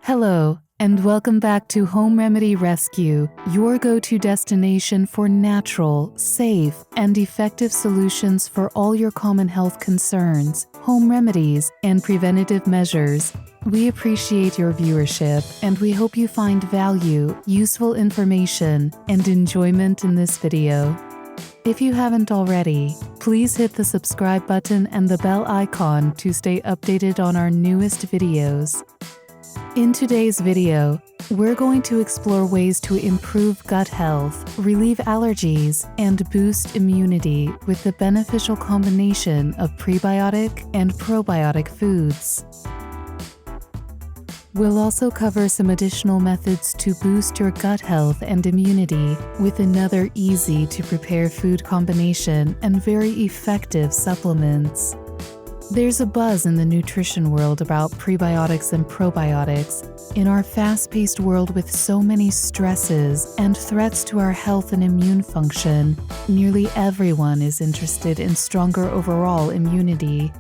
Hello, and welcome back to Home Remedy Rescue, your go-to destination for natural, safe, and effective solutions for all your common health concerns, home remedies, and preventative measures. We appreciate your viewership, and we hope you find value, useful information, and enjoyment in this video. If you haven't already, please hit the subscribe button and the bell icon to stay updated on our newest videos. In today's video, we're going to explore ways to improve gut health, relieve allergies, and boost immunity with the beneficial combination of prebiotic and probiotic foods. We'll also cover some additional methods to boost your gut health and immunity with another easy-to-prepare food combination and very effective supplements. There's a buzz in the nutrition world about prebiotics and probiotics. In our fast-paced world with so many stresses and threats to our health and immune function, nearly everyone is interested in stronger overall immunity.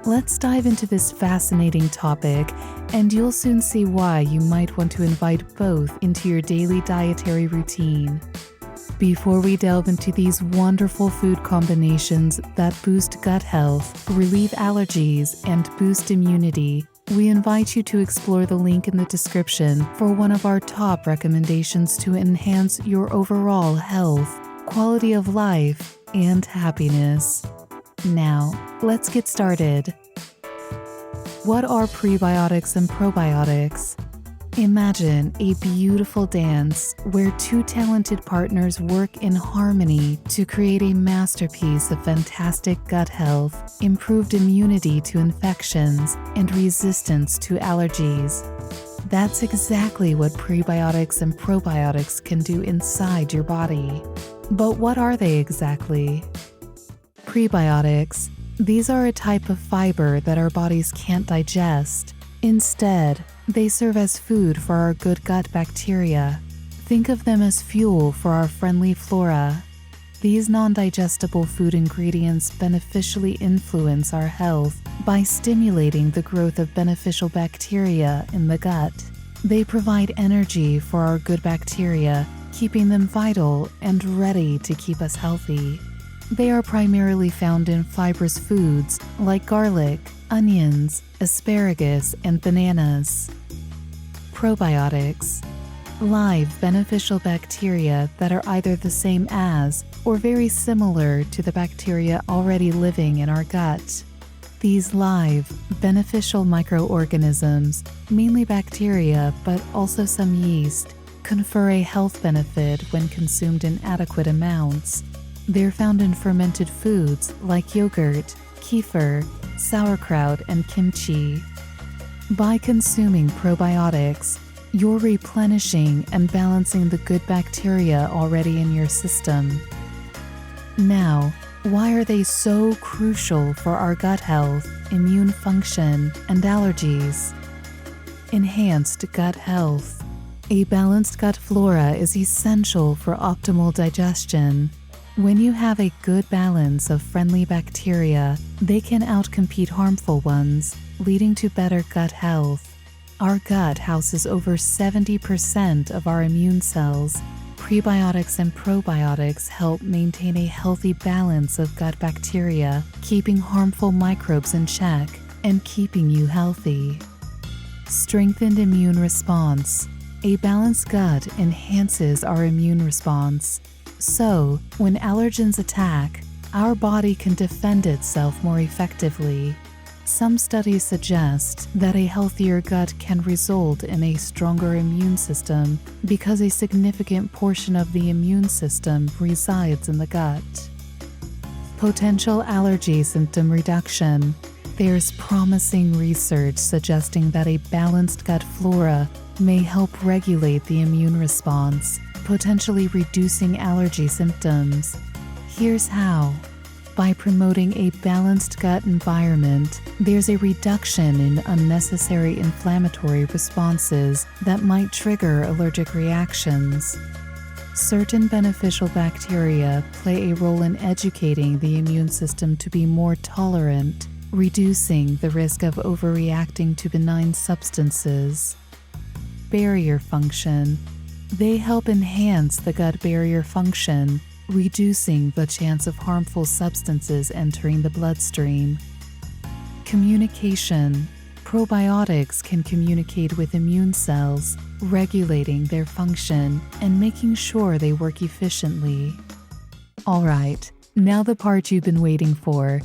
Let's dive into this fascinating topic, and you'll soon see why you might want to invite both into your daily dietary routine. Before we delve into these wonderful food combinations that boost gut health, relieve allergies, and boost immunity, we invite you to explore the link in the description for one of our top recommendations to enhance your overall health, quality of life, and happiness. Now, let's get started. What are prebiotics and probiotics? Imagine a beautiful dance where two talented partners work in harmony to create a masterpiece of fantastic gut health, improved immunity to infections, and resistance to allergies. That's exactly what prebiotics and probiotics can do inside your body. But what are they exactly? Prebiotics. These are a type of fiber that our bodies can't digest. Instead, they serve as food for our good gut bacteria. Think of them as fuel for our friendly flora. These non-digestible food ingredients beneficially influence our health by stimulating the growth of beneficial bacteria in the gut. They provide energy for our good bacteria, keeping them vital and ready to keep us healthy. They are primarily found in fibrous foods like garlic, onions, asparagus, and bananas. Probiotics. Live beneficial bacteria that are either the same as or very similar to the bacteria already living in our gut. These live, beneficial microorganisms, mainly bacteria but also some yeast, confer a health benefit when consumed in adequate amounts. They're found in fermented foods like yogurt, kefir, sauerkraut, and kimchi. By consuming probiotics, you're replenishing and balancing the good bacteria already in your system. Now, why are they so crucial for our gut health, immune function, and allergies? Enhanced gut health. A balanced gut flora is essential for optimal digestion. When you have a good balance of friendly bacteria, they can outcompete harmful ones, leading to better gut health. Our gut houses over 70% of our immune cells. Prebiotics and probiotics help maintain a healthy balance of gut bacteria, keeping harmful microbes in check and keeping you healthy. Strengthened immune response. A balanced gut enhances our immune response. So, when allergens attack, our body can defend itself more effectively. Some studies suggest that a healthier gut can result in a stronger immune system because a significant portion of the immune system resides in the gut. Potential allergy symptom reduction. There's promising research suggesting that a balanced gut flora may help regulate the immune response, potentially reducing allergy symptoms. Here's how. By promoting a balanced gut environment, there's a reduction in unnecessary inflammatory responses that might trigger allergic reactions. Certain beneficial bacteria play a role in educating the immune system to be more tolerant, reducing the risk of overreacting to benign substances. barrier function. They help enhance the gut barrier function, reducing the chance of harmful substances entering the bloodstream. Communication. Probiotics can communicate with immune cells, regulating their function and making sure they work efficiently. Alright, now the part you've been waiting for.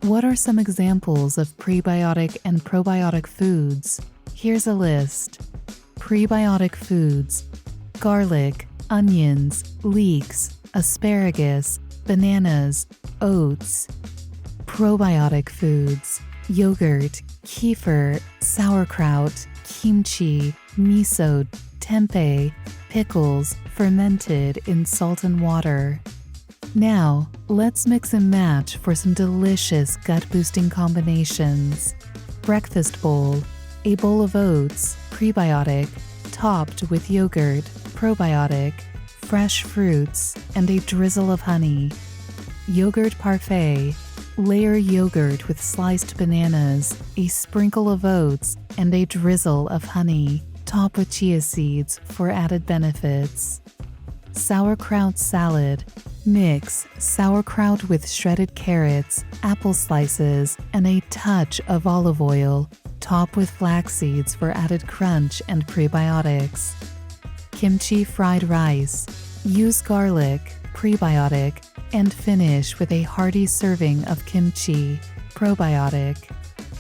What are some examples of prebiotic and probiotic foods? Here's a list. Prebiotic foods: garlic, onions, leeks, asparagus, bananas, oats. Probiotic foods: yogurt, kefir, sauerkraut, kimchi, miso, tempeh, pickles fermented in salt and water. Now, let's mix and match for some delicious gut-boosting combinations. Breakfast bowl: a bowl of oats, prebiotic, topped with yogurt, probiotic, fresh fruits, and a drizzle of honey. Yogurt parfait: layer yogurt with sliced bananas, a sprinkle of oats, and a drizzle of honey. Top with chia seeds for added benefits. Sauerkraut salad: mix sauerkraut with shredded carrots, apple slices, and a touch of olive oil. Top with flax seeds for added crunch and prebiotics. Kimchi fried rice: use garlic, prebiotic, and finish with a hearty serving of kimchi, probiotic.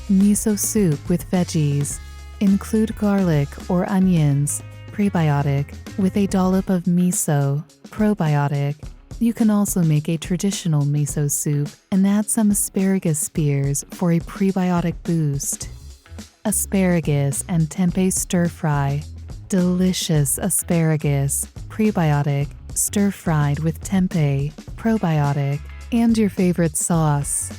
Miso soup with veggies: include garlic or onions, prebiotic, with a dollop of miso, probiotic. You can also make a traditional miso soup and add some asparagus spears for a prebiotic boost. Asparagus and tempeh stir-fry: delicious asparagus, prebiotic, stir-fried with tempeh, probiotic, and your favorite sauce.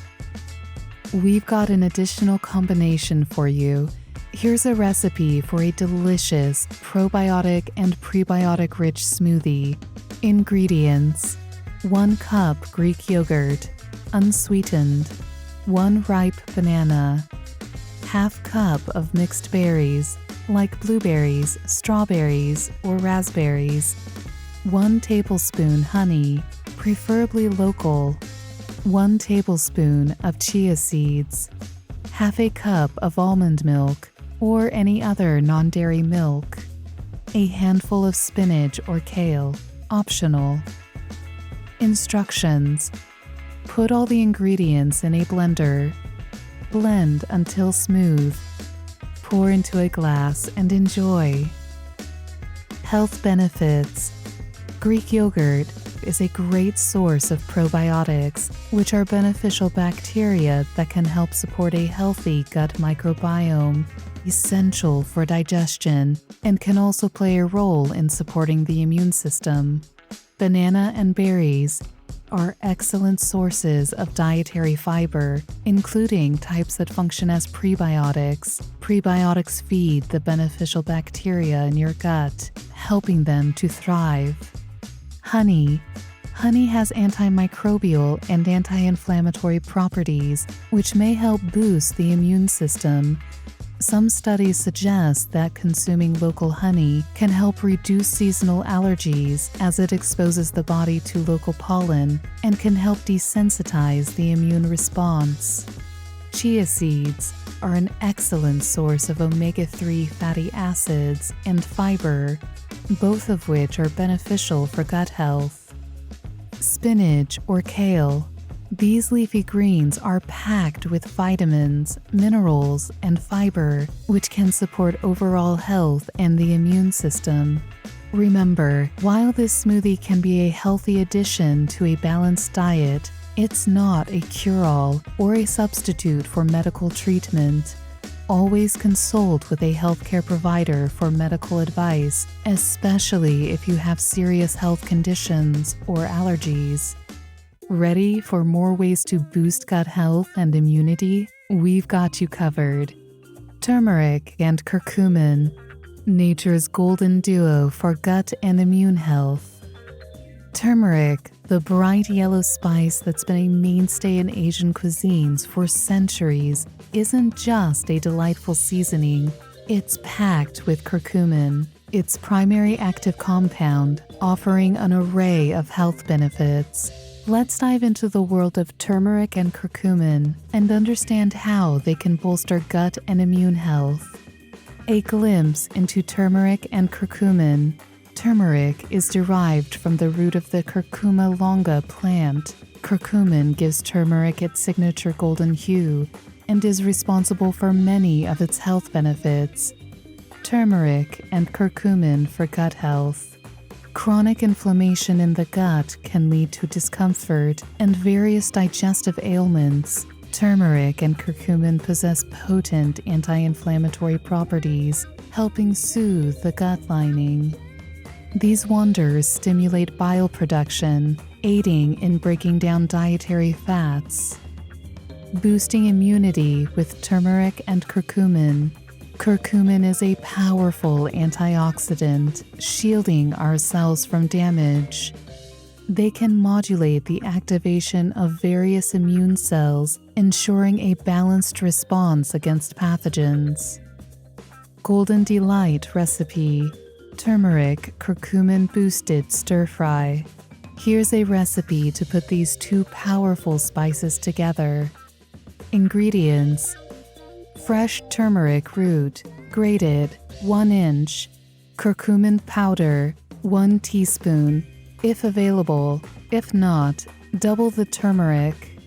We've got an additional combination for you. Here's a recipe for a delicious probiotic and prebiotic-rich smoothie. Ingredients: 1 cup Greek yogurt, unsweetened, 1 ripe banana, ½ cup of mixed berries, like blueberries, strawberries, or raspberries, 1 tablespoon honey, preferably local, 1 tablespoon of chia seeds, ½ cup of almond milk or any other non-dairy milk, a handful of spinach or kale, optional. Instructions: put all the ingredients in a blender. Blend until smooth. Pour into a glass and enjoy. Health benefits: Greek yogurt is a great source of probiotics, which are beneficial bacteria that can help support a healthy gut microbiome, essential for digestion, and can also play a role in supporting the immune system. Banana and berries are excellent sources of dietary fiber, including types that function as prebiotics. Prebiotics feed the beneficial bacteria in your gut, helping them to thrive. Honey has antimicrobial and anti-inflammatory properties, which may help boost the immune system. Some studies suggest that consuming local honey can help reduce seasonal allergies as it exposes the body to local pollen and can help desensitize the immune response. Chia seeds are an excellent source of omega-3 fatty acids and fiber, both of which are beneficial for gut health. Spinach or kale. These leafy greens are packed with vitamins, minerals, and fiber, which can support overall health and the immune system. Remember, while this smoothie can be a healthy addition to a balanced diet, it's not a cure-all or a substitute for medical treatment. Always consult with a healthcare provider for medical advice, especially if you have serious health conditions or allergies. Ready for more ways to boost gut health and immunity? We've got you covered. Turmeric and curcumin, nature's golden duo for gut and immune health. Turmeric, the bright yellow spice that's been a mainstay in Asian cuisines for centuries, isn't just a delightful seasoning. It's packed with curcumin, its primary active compound, offering an array of health benefits. Let's dive into the world of turmeric and curcumin and understand how they can bolster gut and immune health. A glimpse into turmeric and curcumin. Turmeric is derived from the root of the Curcuma longa plant. Curcumin gives turmeric its signature golden hue and is responsible for many of its health benefits. Turmeric and curcumin for gut health. Chronic inflammation in the gut can lead to discomfort and various digestive ailments. Turmeric and curcumin possess potent anti-inflammatory properties, helping soothe the gut lining. These wonders stimulate bile production, aiding in breaking down dietary fats. Boosting immunity with turmeric and curcumin. Curcumin is a powerful antioxidant, shielding our cells from damage. They can modulate the activation of various immune cells, ensuring a balanced response against pathogens. Golden Delight recipe: turmeric curcumin boosted stir fry. Here's a recipe to put these two powerful spices together. Ingredients: fresh turmeric root, grated, 1 inch. Curcumin powder, 1 teaspoon, if available. If not, double the turmeric.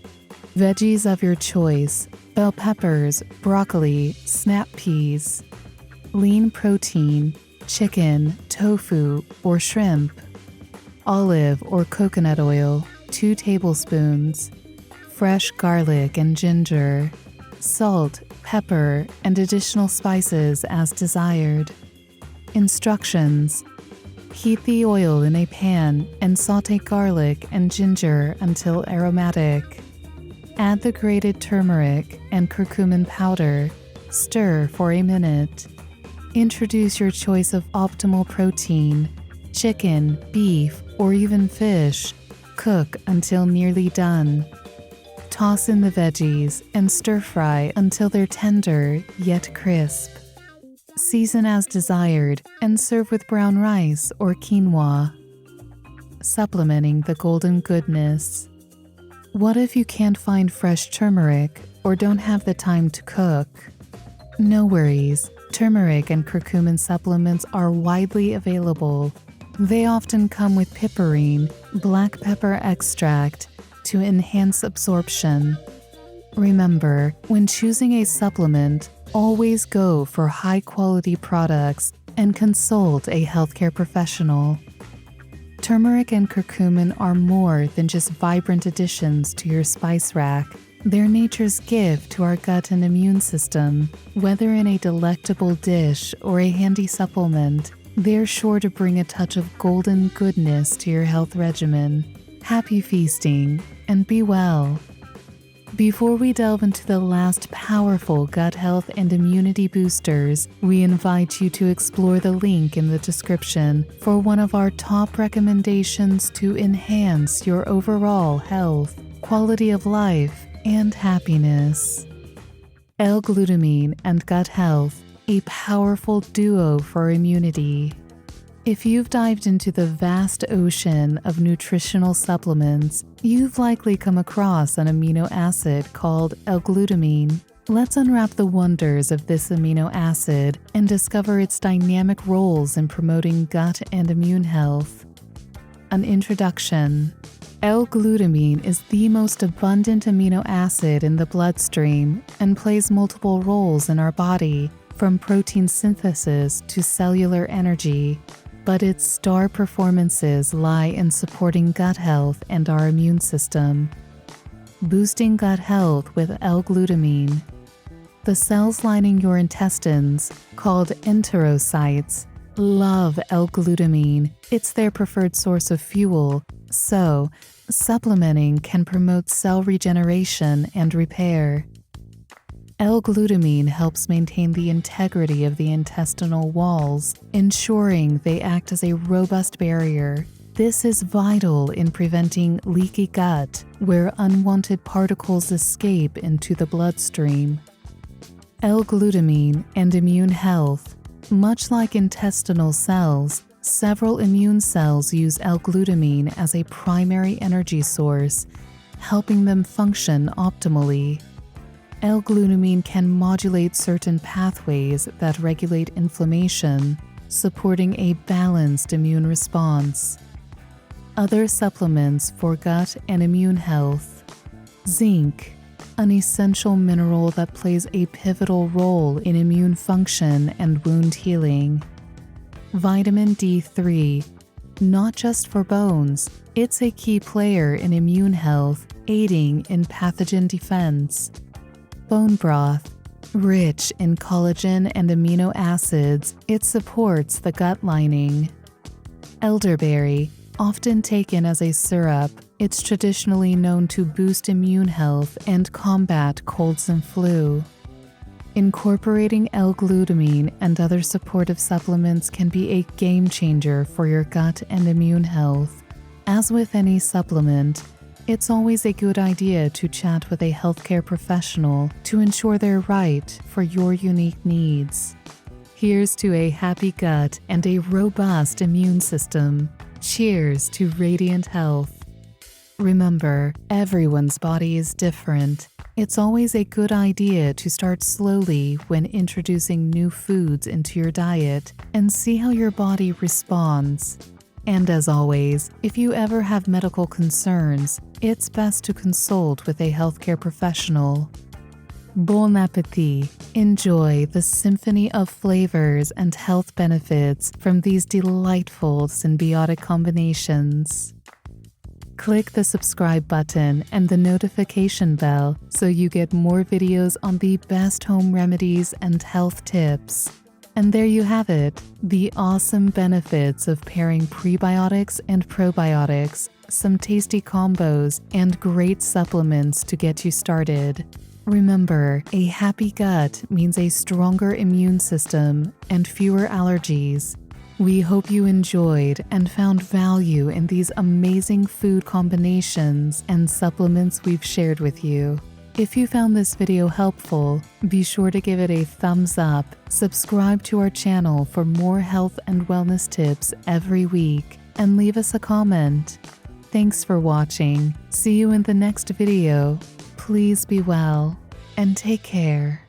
Veggies of your choice: bell peppers, broccoli, snap peas. Lean protein: chicken, tofu, or shrimp. Olive or coconut oil, 2 tablespoons. Fresh garlic and ginger. Salt, pepper, and additional spices as desired. Instructions: heat the oil in a pan and saute garlic and ginger until aromatic. Add the grated turmeric and curcumin powder. Stir for a minute. Introduce your choice of optimal protein: chicken, beef, or even fish. Cook until nearly done. Toss in the veggies and stir fry until they're tender yet crisp. Season as desired and serve with brown rice or quinoa. Supplementing the golden goodness. What if you can't find fresh turmeric or don't have the time to cook? No worries, turmeric and curcumin supplements are widely available. They often come with piperine, black pepper extract, to enhance absorption. Remember, when choosing a supplement, always go for high-quality products and consult a healthcare professional. Turmeric and curcumin are more than just vibrant additions to your spice rack. They're nature's gift to our gut and immune system. Whether in a delectable dish or a handy supplement, they're sure to bring a touch of golden goodness to your health regimen. Happy feasting, and be well. Before we delve into the last powerful gut health and immunity boosters, we invite you to explore the link in the description for one of our top recommendations to enhance your overall health, quality of life, and happiness. L-Glutamine and gut health, a powerful duo for immunity. If you've dived into the vast ocean of nutritional supplements, you've likely come across an amino acid called L-Glutamine. Let's unwrap the wonders of this amino acid and discover its dynamic roles in promoting gut and immune health. An introduction. L-Glutamine is the most abundant amino acid in the bloodstream and plays multiple roles in our body, from protein synthesis to cellular energy. But its star performances lie in supporting gut health and our immune system. Boosting gut health with L-Glutamine. The cells lining your intestines, called enterocytes, love L-Glutamine. It's their preferred source of fuel, so supplementing can promote cell regeneration and repair. L-Glutamine helps maintain the integrity of the intestinal walls, ensuring they act as a robust barrier. This is vital in preventing leaky gut, where unwanted particles escape into the bloodstream. L-Glutamine and immune health. Much like intestinal cells, several immune cells use L-Glutamine as a primary energy source, helping them function optimally. L-Glutamine can modulate certain pathways that regulate inflammation, supporting a balanced immune response. Other supplements for gut and immune health. Zinc, an essential mineral that plays a pivotal role in immune function and wound healing. Vitamin D3, not just for bones, it's a key player in immune health, aiding in pathogen defense. Bone broth, rich in collagen and amino acids, it supports the gut lining. Elderberry, often taken as a syrup, it's traditionally known to boost immune health and combat colds and flu. Incorporating L-Glutamine and other supportive supplements can be a game changer for your gut and immune health. As with any supplement, it's always a good idea to chat with a healthcare professional to ensure they're right for your unique needs. Here's to a happy gut and a robust immune system. Cheers to radiant health. Remember, everyone's body is different. It's always a good idea to start slowly when introducing new foods into your diet and see how your body responds. And as always, if you ever have medical concerns, it's best to consult with a healthcare professional. Bon appétit! Enjoy the symphony of flavors and health benefits from these delightful symbiotic combinations. Click the subscribe button and the notification bell so you get more videos on the best home remedies and health tips. And there you have it, the awesome benefits of pairing prebiotics and probiotics, some tasty combos, and great supplements to get you started. Remember, a happy gut means a stronger immune system and fewer allergies. We hope you enjoyed and found value in these amazing food combinations and supplements we've shared with you. If you found this video helpful, be sure to give it a thumbs up, subscribe to our channel for more health and wellness tips every week, and leave us a comment. Thanks for watching. See you in the next video. Please be well and take care.